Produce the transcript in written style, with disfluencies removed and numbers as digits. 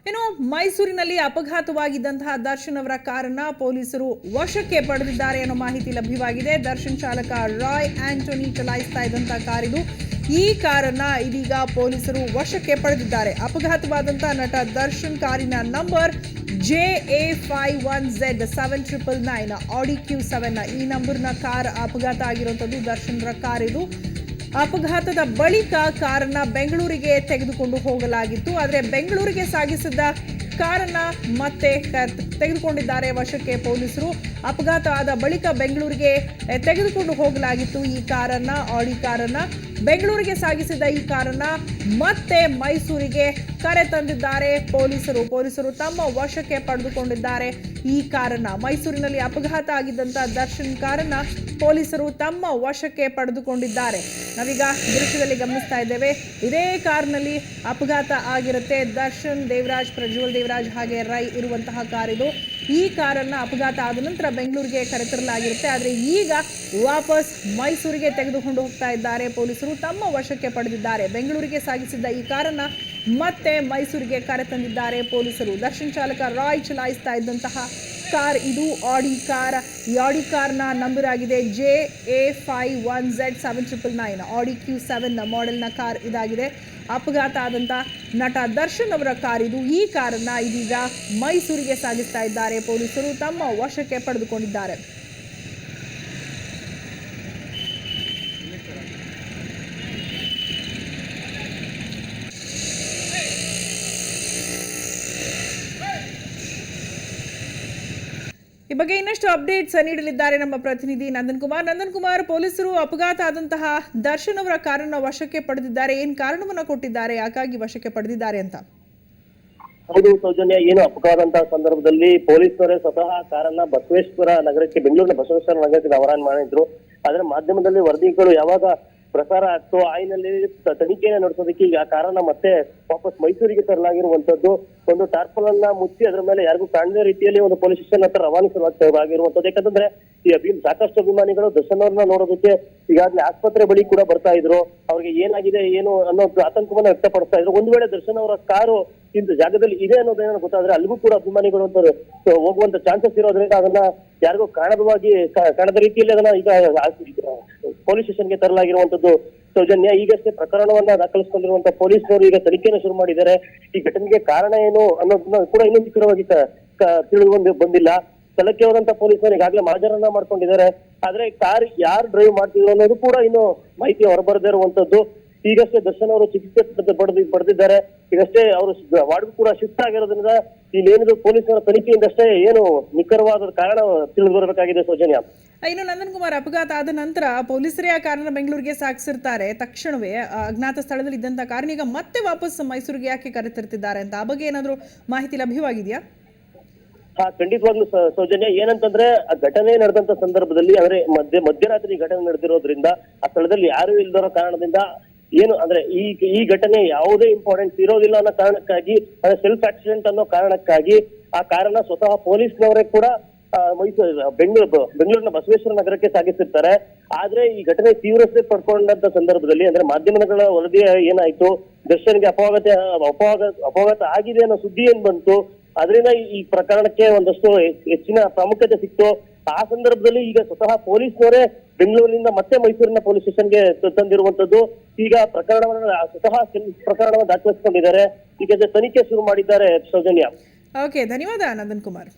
ಇನ್ನು ಮೈಸೂರಿನಲ್ಲಿ ಅಪಘಾತವಾಗಿದ್ದಂತಹ ದರ್ಶನ್ ಅವರ ಕಾರನ್ನ ಪೊಲೀಸರು ವಶಕ್ಕೆ ಪಡೆದಿದ್ದಾರೆ ಅನ್ನೋ ಮಾಹಿತಿ ಲಭ್ಯವಾಗಿದೆ. ದರ್ಶನ್ ಚಾಲಕ ರಾಯ್ ಆಂಟೋನಿ ಚಲಾಯಿಸ್ತಾ ಇದ್ದಂತಹ ಕಾರಿದು. ಈ ಕಾರನ್ನ ಇದೀಗ ಪೊಲೀಸರು ವಶಕ್ಕೆ ಪಡೆದಿದ್ದಾರೆ. ಅಪಘಾತವಾದಂತಹ ನಟ ದರ್ಶನ್ ಕಾರಿನ ನಂಬರ್ JA51Z7999 ಆಡಿ Q7 ಈ ನಂಬರ್ನ ಕಾರ್ ಅಪಘಾತ ಆಗಿರುವಂಥದ್ದು. ದರ್ಶನ್ರ ಕಾರ್ ಇದು. ಅಪಘಾತದ ಬಳಿಕ ಕಾರನ್ನ ಬೆಂಗಳೂರಿಗೆ ತೆಗೆದುಕೊಂಡು ಹೋಗಲಾಗಿತ್ತು. ಆದರೆ ಬೆಂಗಳೂರಿಗೆ ಸಾಗಿಸಿದ್ದ ಕಾರನ್ನ ಮತ್ತೆ ತೆಗೆದುಕೊಂಡಿದ್ದಾರೆ ವಶಕ್ಕೆ ಪೊಲೀಸರು. ಅಪಘಾತ ಆದ ಬಳಿಕ ಬೆಂಗಳೂರಿಗೆ ತೆಗೆದುಕೊಂಡು ಹೋಗಲಾಗಿತ್ತು ಈ ಕಾರನ್ನ, ಆಡಿ ಕಾರನ್ನ. ಬೆಂಗಳೂರಿಗೆ ಸಾಗಿಸಿದ ಈ ಕಾರನ್ನ ಮತ್ತೆ ಮೈಸೂರಿಗೆ ಕರೆ ತಂದಿದ್ದಾರೆ ಪೊಲೀಸರು ತಮ್ಮ ವಶಕ್ಕೆ ಪಡೆದುಕೊಂಡಿದ್ದಾರೆ ಈ ಕಾರನ್ನ. ಮೈಸೂರಿನಲ್ಲಿ ಅಪಘಾತ ಆಗಿದ್ದಂತ ದರ್ಶನ್ ಕಾರನ್ನ ಪೊಲೀಸರು ತಮ್ಮ ವಶಕ್ಕೆ ಪಡೆದುಕೊಂಡಿದ್ದಾರೆ. ನಾವೀಗ ದೃಶ್ಯದಲ್ಲಿ ಗಮನಿಸ್ತಾ ಇದ್ದೇವೆ, ಇದೇ ಕಾರ್ನಲ್ಲಿ ಅಪಘಾತ ಆಗಿರುತ್ತೆ. ದರ್ಶನ್, ದೇವರಾಜ್, ಪ್ರಜ್ವಲ್ ದೇವರಾಜ್ ಹಾಗೆ ರೈ ಇರುವಂತಹ ಕಾರ್ ಇದು. ಈ ಕಾರನ್ನ ಅಪಘಾತ ಆದ ನಂತರ ಬೆಂಗಳೂರಿಗೆ ಕರೆತರಲಾಗಿರುತ್ತೆ. ಆದರೆ ಈಗ ವಾಪಸ್ ಮೈಸೂರಿಗೆ ತೆಗೆದುಕೊಂಡು ಹೋಗ್ತಾ ಇದ್ದಾರೆ ಪೊಲೀಸರು, ತಮ್ಮ ವಶಕ್ಕೆ ಪಡೆದಿದ್ದಾರೆ. ಬೆಂಗಳೂರಿಗೆ ಸಾಗಿಸಿದ್ದ ಈ ಕಾರನ್ನ ಮತ್ತೆ ಮೈಸೂರಿಗೆ ಕರೆ ತಂದಿದ್ದಾರೆ ಪೊಲೀಸರು. ದರ್ಶನ್ ಚಾಲಕ ರಾಯ್ ಚಲಾಯಿಸ್ತಾ ಇದ್ದಂತಹ ಕಾರ್ ಇದು, ಆಡಿ ಕಾರ್. ಈ ಆಡಿ ಕಾರ್ನ ನಂಬರ್ ಆಗಿದೆ JA51Z7999 ಆಡಿ Q7 ಮಾಡೆಲ್ನ ಕಾರ್ ಇದಾಗಿದೆ. ಅಪಘಾತ ಆದಂತ ನಟ ದರ್ಶನ್ ಅವರ ಕಾರ್ ಇದು. ಈ ಕಾರನ್ನ ಇದೀಗ ಮೈಸೂರಿಗೆ ಸಾಗಿಸ್ತಾ ಇದ್ದಾರೆ ಪೊಲೀಸರು, ತಮ್ಮ ವಶಕ್ಕೆ ಪಡೆದುಕೊಂಡಿದ್ದಾರೆ. ಈ ಬಗ್ಗೆ ಇನ್ನಷ್ಟು ಅಪ್ಡೇಟ್ಸ್ ನೀಡಲಿದ್ದಾರೆ ನಮ್ಮ ಪ್ರತಿನಿಧಿ ನಂದನ್ ಕುಮಾರ್. ಪೊಲೀಸರು ಅಪಘಾತ ಆದಂತಹ ದರ್ಶನ್ ಅವರ ಕಾರನ್ನ ವಶಕ್ಕೆ ಪಡೆದಿದ್ದಾರೆ. ಏನ್ ಕಾರಣವನ್ನ ಕೊಟ್ಟಿದ್ದಾರೆ, ಯಾಕಾಗಿ ವಶಕ್ಕೆ ಪಡೆದಿದ್ದಾರೆ ಅಂತ? ಹೌದು ಸೌಜನ್ಯ, ಏನು ಅಪಘಾತ ಸಂದರ್ಭದಲ್ಲಿ ಪೊಲೀಸರೇ ಸ್ವತಃ ಕಾರನ್ನ ಬಸವೇಶ್ವರ ನಗರಕ್ಕೆ, ಬೆಂಗಳೂರಿನ ಬಸವೇಶ್ವರ ನಗರಕ್ಕೆ ರವಾನೆ ಮಾಡಿದ್ರು. ಆದ್ರೆ ಮಾಧ್ಯಮದಲ್ಲಿ ವರದಿಗಳು ಯಾವಾಗ ಪ್ರಸಾರ ಆಗ್ತೋ ಆಯ್ನಲ್ಲಿ ತನಿಖೆಯನ್ನು ನಡೆಸೋದಕ್ಕೆ ಈಗ ಕಾರನ್ನ ಮತ್ತೆ ವಾಪಸ್ ಮೈಸೂರಿಗೆ ತರಲಾಗಿರುವಂತದ್ದು. ಒಂದು ಟಾರ್ಪಲ್ ಮುಚ್ಚಿ ಅದರ ಮೇಲೆ ಯಾರಿಗೂ ಕಾಣದ ರೀತಿಯಲ್ಲಿ ಒಂದು ಪೊಲೀಸ್ ಸ್ಟೇಷನ್ ಹತ್ರ ರವಾನಿಸಲಾಗಿರುವಂತದ್ದು. ಯಾಕಂದ್ರೆ ಈ ಸಾಕಷ್ಟು ಅಭಿಮಾನಿಗಳು ದರ್ಶನ್ ಅವ್ರನ್ನ ನೋಡೋದಕ್ಕೆ ಈಗಾಗಲೇ ಆಸ್ಪತ್ರೆ ಬಳಿ ಕೂಡ ಬರ್ತಾ ಇದ್ರು. ಅವ್ರಿಗೆ ಏನಾಗಿದೆ ಏನು ಅನ್ನೋ ಆತಂಕವನ್ನ ವ್ಯಕ್ತಪಡಿಸ್ತಾ ಇದ್ರು. ಒಂದು ವೇಳೆ ದರ್ಶನ್ ಅವರ ಕಾರು ಇಂಥ ಜಾಗದಲ್ಲಿ ಇದೆ ಅನ್ನೋದೇನೋ ಗೊತ್ತಾದ್ರೆ ಅಲ್ಲಿಗೂ ಕೂಡ ಅಭಿಮಾನಿಗಳು ಅಂತ ಹೋಗುವಂತ ಚಾನ್ಸಸ್ ಇರೋದ್ರಿಂದ ಅದನ್ನ ಯಾರಿಗೂ ಕಾಣದ ರೀತಿಯಲ್ಲಿ ಅದನ್ನ ಈಗ ಪೊಲೀಸ್ ಸ್ಟೇಷನ್ಗೆ ತರಲಾಗಿರುವಂತದ್ದು. ಸೌಜನ್ಯ, ಈಗಷ್ಟೇ ಪ್ರಕರಣವನ್ನ ದಾಖಲಿಸಿಕೊಂಡಿರುವಂತಹ ಪೊಲೀಸರು ಈಗ ತನಿಖೆಯನ್ನು ಶುರು ಮಾಡಿದ್ದಾರೆ. ಈ ಘಟನೆಗೆ ಕಾರಣ ಏನು ಅನ್ನೋದನ್ನ ಕೂಡ ಇನ್ನೂ ನಿಖರವಾಗಿ ತಿಳಿದು ಬಂದಿಲ್ಲ. ಸ್ಥಳಕ್ಕೆ ಹೋದಂತ ಪೊಲೀಸರು ಈಗಾಗಲೇ ಮಾಜರನ್ನ ಮಾಡ್ಕೊಂಡಿದ್ದಾರೆ. ಆದ್ರೆ ಕಾರ್ ಯಾರು ಡ್ರೈವ್ ಮಾಡ್ತಿದ್ರು ಅನ್ನೋದು ಕೂಡ ಇನ್ನು ಮಾಹಿತಿ ಹೊರಬರದೇ ಇರುವಂತದ್ದು. ಈಗಷ್ಟೇ ದರ್ಶನ್ ಅವರು ಚಿಕಿತ್ಸೆ ಪಡೆದಿದ್ದಾರೆ. ಈಗಷ್ಟೇ ಅವರು ವಾರ್ಡ್ಗೂ ಕೂಡ ಶಿಫ್ಟ್ ಆಗಿರೋದ್ರಿಂದ ಇಲ್ಲೇನಿದ್ರು ಪೊಲೀಸರ ತನಿಖೆಯಿಂದಷ್ಟೇ ಏನು ನಿಖರವಾದ ಕಾರಣ ತಿಳಿದು ಬರಬೇಕಾಗಿದೆ ಸೌಜನ್ಯ. ಇನ್ನು ನಂದನ್ ಕುಮಾರ್, ಅಪಘಾತ ಆದ ನಂತರ ಪೊಲೀಸರೇ ಆ ಕಾರನ್ನ ಬೆಂಗಳೂರಿಗೆ ಸಾಗಿಸಿರ್ತಾರೆ. ತಕ್ಷಣವೇ ಅಜ್ಞಾತ ಸ್ಥಳದಲ್ಲಿ ಇದ್ದಂತ ಕಾರಣ ಈಗ ಮತ್ತೆ ವಾಪಸ್ ಮೈಸೂರಿಗೆ ಯಾಕೆ ಕರೆತರ್ತಿದ್ದಾರೆ ಅಂತ ಆ ಬಗ್ಗೆ ಏನಾದ್ರು ಮಾಹಿತಿ ಲಭ್ಯವಾಗಿದೆಯಾ? ಖಂಡಿತವಾಗ್ಲೂ ಸೌಜನ್ಯ, ಏನಂತಂದ್ರೆ ಆ ಘಟನೆ ನಡೆದಂತ ಸಂದರ್ಭದಲ್ಲಿ ಅಂದ್ರೆ ಮಧ್ಯರಾತ್ರಿ ಘಟನೆ ನಡೆದಿರೋದ್ರಿಂದ ಆ ಸ್ಥಳದಲ್ಲಿ ಯಾರು ಇಲ್ದಿರೋ ಕಾರಣದಿಂದ ಏನು ಅಂದ್ರೆ ಈ ಘಟನೆ ಯಾವುದೇ ಇಂಪಾರ್ಟೆನ್ಸ್ ಇರೋದಿಲ್ಲ ಅನ್ನೋ ಕಾರಣಕ್ಕಾಗಿ, ಅಂದ್ರೆ ಸೆಲ್ಫ್ ಆಕ್ಸಿಡೆಂಟ್ ಅನ್ನೋ ಕಾರಣಕ್ಕಾಗಿ ಆ ಕಾರಣ ಸ್ವತಃ ಪೊಲೀಸ್ನವರೇ ಕೂಡ ಬೆಂಗಳೂರಿನ ಬಸವೇಶ್ವರ ನಗರಕ್ಕೆ ಸಾಗಿಸಿರ್ತಾರೆ. ಆದ್ರೆ ಈ ಘಟನೆ ತೀವ್ರತೆ ಪಡ್ಕೊಂಡಂತ ಸಂದರ್ಭದಲ್ಲಿ ಅಂದ್ರೆ ಮಾಧ್ಯಮಗಳ ವರದಿ ಏನಾಯ್ತು, ದರ್ಶನ್ಗೆ ಅಪಘಾತ ಆಗಿದೆ ಅನ್ನೋ ಸುದ್ದಿ ಏನ್ ಬಂತು, ಅದರಿಂದ ಈ ಪ್ರಕರಣಕ್ಕೆ ಒಂದಷ್ಟು ಹೆಚ್ಚಿನ ಪ್ರಾಮುಖ್ಯತೆ ಸಿಕ್ತು. ಆ ಸಂದರ್ಭದಲ್ಲಿ ಈಗ ಸ್ವತಃ ಪೊಲೀಸ್ನವರೇ ಬೆಂಗಳೂರಿನಿಂದ ಮತ್ತೆ ಮೈಸೂರಿನ ಪೊಲೀಸ್ ಸ್ಟೇಷನ್ಗೆ ತಂದಿರುವಂತದ್ದು. ಈಗ ಪ್ರಕರಣವನ್ನು ದಾಖಲಿಸಿಕೊಂಡಿದ್ದಾರೆ. ಈಗ ತನಿಖೆ ಶುರು ಮಾಡಿದ್ದಾರೆ ಸೌಜನ್ಯ. ಓಕೆ, ಧನ್ಯವಾದ ನಂದನ್ ಕುಮಾರ್.